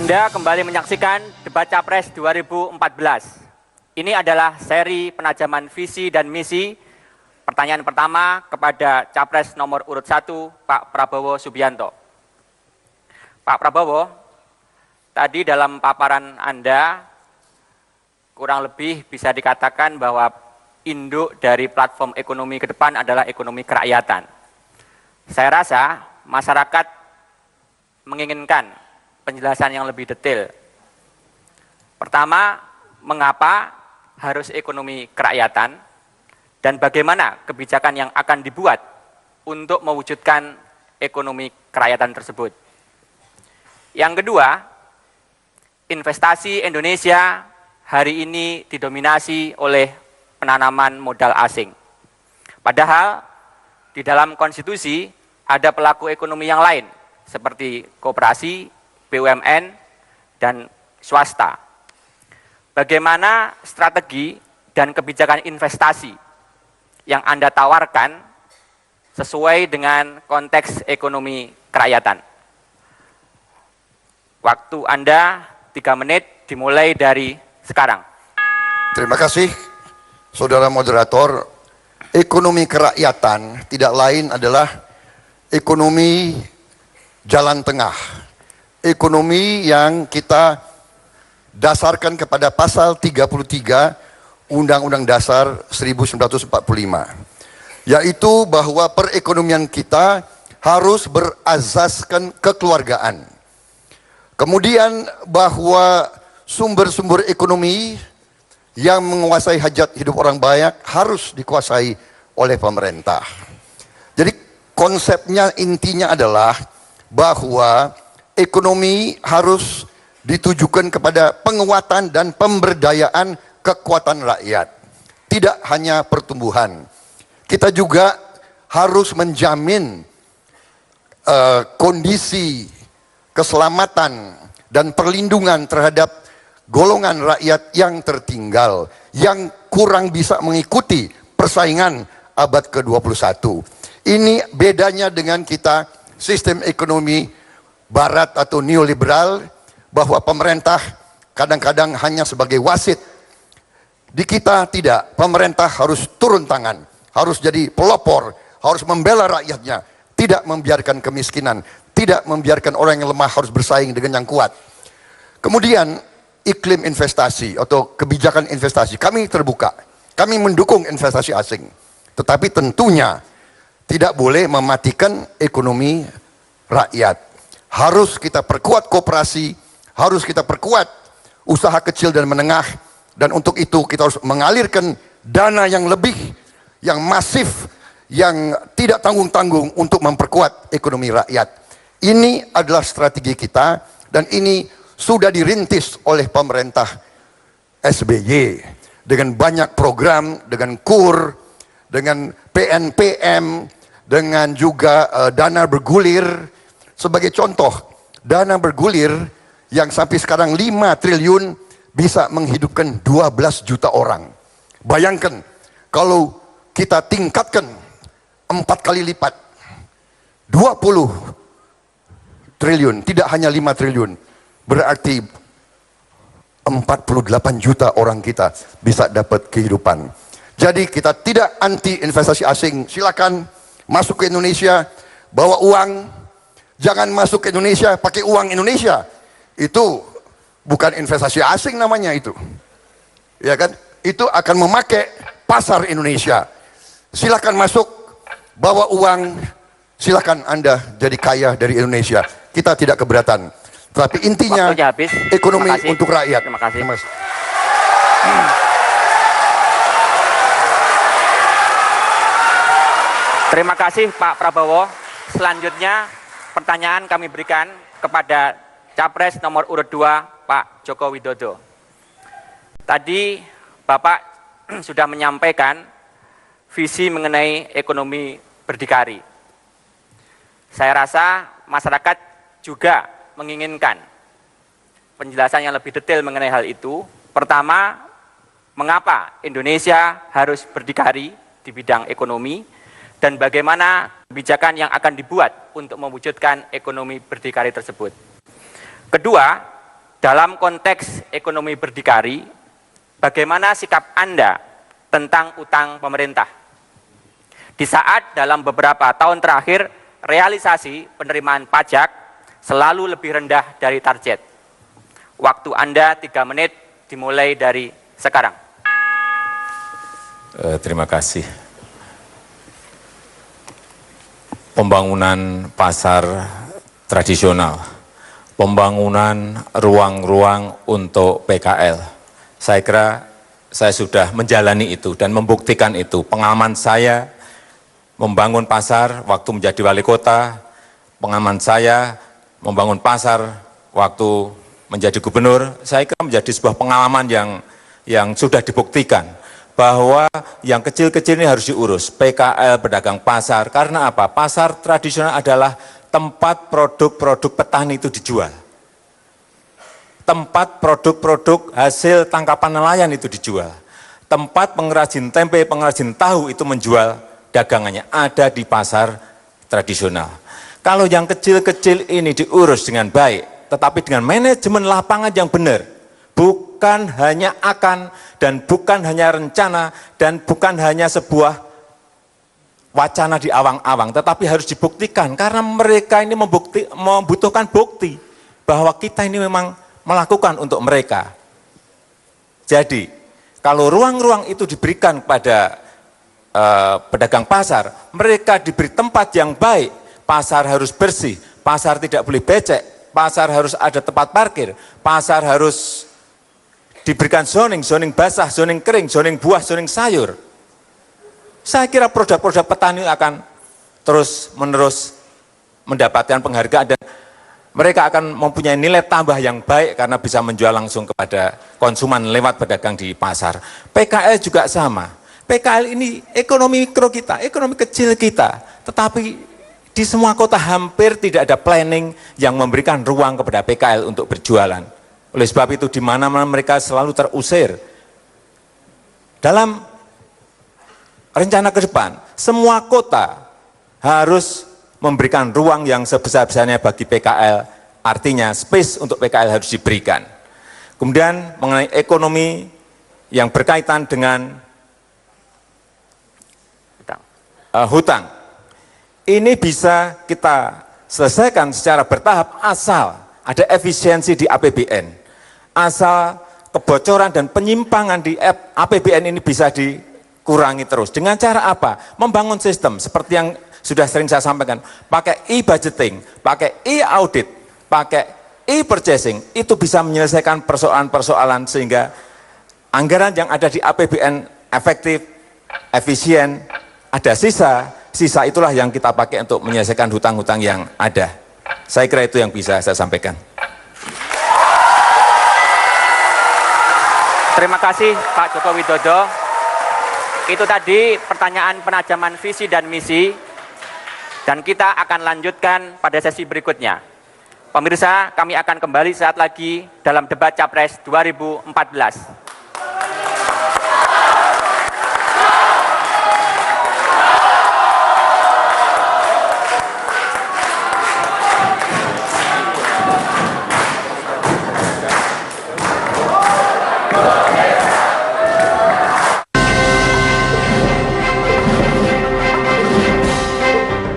Anda kembali menyaksikan debat Capres 2014. Ini adalah seri penajaman visi dan misi. Pertanyaan pertama kepada Capres nomor urut 1, Pak Prabowo Subianto. Pak Prabowo, tadi dalam paparan Anda, kurang lebih bisa dikatakan bahwa induk dari platform ekonomi ke depan adalah ekonomi kerakyatan. Saya rasa masyarakat menginginkan penjelasan yang lebih detail. Pertama, mengapa harus ekonomi kerakyatan dan bagaimana kebijakan yang akan dibuat untuk mewujudkan ekonomi kerakyatan tersebut. Yang kedua, investasi Indonesia hari ini didominasi oleh penanaman modal asing. Padahal di dalam konstitusi ada pelaku ekonomi yang lain seperti koperasi, BUMN, dan swasta. Bagaimana strategi dan kebijakan investasi yang Anda tawarkan sesuai dengan konteks ekonomi kerakyatan? Waktu Anda 3 menit dimulai dari sekarang. Terima kasih, Saudara Moderator. Ekonomi kerakyatan tidak lain adalah ekonomi jalan tengah. Ekonomi yang kita dasarkan kepada pasal 33 Undang-Undang Dasar 1945, yaitu bahwa perekonomian kita harus berazaskan kekeluargaan. Kemudian bahwa sumber-sumber ekonomi yang menguasai hajat hidup orang banyak harus dikuasai oleh pemerintah. Jadi konsepnya, intinya adalah bahwa ekonomi harus ditujukan kepada penguatan dan pemberdayaan kekuatan rakyat. Tidak hanya pertumbuhan. Kita juga harus menjamin kondisi keselamatan dan perlindungan terhadap golongan rakyat yang tertinggal, yang kurang bisa mengikuti persaingan abad ke-21. Ini bedanya dengan kita sistem ekonomi Barat atau neoliberal, bahwa pemerintah kadang-kadang hanya sebagai wasit. Di kita tidak, pemerintah harus turun tangan, harus jadi pelopor, harus membela rakyatnya, tidak membiarkan kemiskinan, tidak membiarkan orang yang lemah harus bersaing dengan yang kuat. Kemudian iklim investasi atau kebijakan investasi, kami terbuka, kami mendukung investasi asing, tetapi tentunya tidak boleh mematikan ekonomi rakyat. Harus kita perkuat koperasi, harus kita perkuat usaha kecil dan menengah, dan untuk itu kita harus mengalirkan dana yang lebih, yang masif, yang tidak tanggung-tanggung untuk memperkuat ekonomi rakyat. Ini adalah strategi kita, dan ini sudah dirintis oleh pemerintah SBY dengan banyak program, dengan KUR, dengan PNPM, dengan juga dana bergulir. Sebagai contoh, dana bergulir yang sampai sekarang 5 triliun bisa menghidupkan 12 juta orang. Bayangkan kalau kita tingkatkan 4 kali lipat, 20 triliun, tidak hanya 5 triliun. Berarti 48 juta orang kita bisa dapat kehidupan. Jadi kita tidak anti investasi asing. Silakan masuk ke Indonesia, bawa uang. Jangan masuk ke Indonesia pakai uang Indonesia. Itu bukan investasi asing namanya itu. Ya kan? Itu akan memakai pasar Indonesia. Silakan masuk, bawa uang, silakan Anda jadi kaya dari Indonesia. Kita tidak keberatan. Tapi intinya ekonomi untuk rakyat. Terima kasih. Terima kasih Pak Prabowo. Selanjutnya pertanyaan kami berikan kepada Capres nomor urut 2, Pak Joko Widodo. Tadi Bapak sudah menyampaikan visi mengenai ekonomi berdikari. Saya rasa masyarakat juga menginginkan penjelasan yang lebih detail mengenai hal itu. Pertama, mengapa Indonesia harus berdikari di bidang ekonomi, dan bagaimana kebijakan yang akan dibuat untuk mewujudkan ekonomi berdikari tersebut. Kedua, dalam konteks ekonomi berdikari, bagaimana sikap Anda tentang utang pemerintah? Di saat dalam beberapa tahun terakhir, realisasi penerimaan pajak selalu lebih rendah dari target. Waktu Anda 3 menit dimulai dari sekarang. Terima kasih. Pembangunan pasar tradisional, pembangunan ruang-ruang untuk PKL. Saya kira saya sudah menjalani itu dan membuktikan itu. Pengalaman saya membangun pasar waktu menjadi wali kota, pengalaman saya membangun pasar waktu menjadi gubernur, saya kira menjadi sebuah pengalaman yang sudah dibuktikan bahwa yang kecil-kecil ini harus diurus, PKL, pedagang pasar. Karena apa? Pasar tradisional adalah tempat produk-produk petani itu dijual. Tempat produk-produk hasil tangkapan nelayan itu dijual. Tempat pengrajin tempe, pengrajin tahu itu menjual dagangannya, ada di pasar tradisional. Kalau yang kecil-kecil ini diurus dengan baik, tetapi dengan manajemen lapangan yang benar, bukan hanya akan dan bukan hanya rencana dan bukan hanya sebuah wacana di awang-awang, tetapi harus dibuktikan karena mereka ini membutuhkan bukti bahwa kita ini memang melakukan untuk mereka. Jadi kalau ruang-ruang itu diberikan kepada pedagang pasar, mereka diberi tempat yang baik, pasar harus bersih, pasar tidak boleh becek, pasar harus ada tempat parkir, pasar harus diberikan zoning basah, zoning kering, zoning buah, zoning sayur. Saya kira produk-produk petani akan terus-menerus mendapatkan penghargaan dan mereka akan mempunyai nilai tambah yang baik karena bisa menjual langsung kepada konsumen lewat pedagang di pasar. PKL juga sama. PKL ini ekonomi mikro kita, ekonomi kecil kita, tetapi di semua kota hampir tidak ada planning yang memberikan ruang kepada PKL untuk berjualan. Oleh sebab itu di mana-mana mereka selalu terusir. Dalam rencana ke depan, semua kota harus memberikan ruang yang sebesar-besarnya bagi PKL, artinya space untuk PKL harus diberikan. Kemudian mengenai ekonomi yang berkaitan dengan hutang, ini bisa kita selesaikan secara bertahap asal ada efisiensi di APBN. Asal kebocoran dan penyimpangan di APBN ini bisa dikurangi terus. Dengan cara apa? Membangun sistem seperti yang sudah sering saya sampaikan. Pakai e-budgeting, pakai e-audit, pakai e-purchasing. Itu bisa menyelesaikan persoalan-persoalan sehingga anggaran yang ada di APBN efektif, efisien, ada sisa itulah yang kita pakai untuk menyelesaikan hutang-hutang yang ada. Saya kira itu yang bisa saya sampaikan. Terima kasih Pak Joko Widodo. Itu tadi pertanyaan penajaman visi dan misi, dan kita akan lanjutkan pada sesi berikutnya. Pemirsa, kami akan kembali saat lagi dalam debat Capres 2014.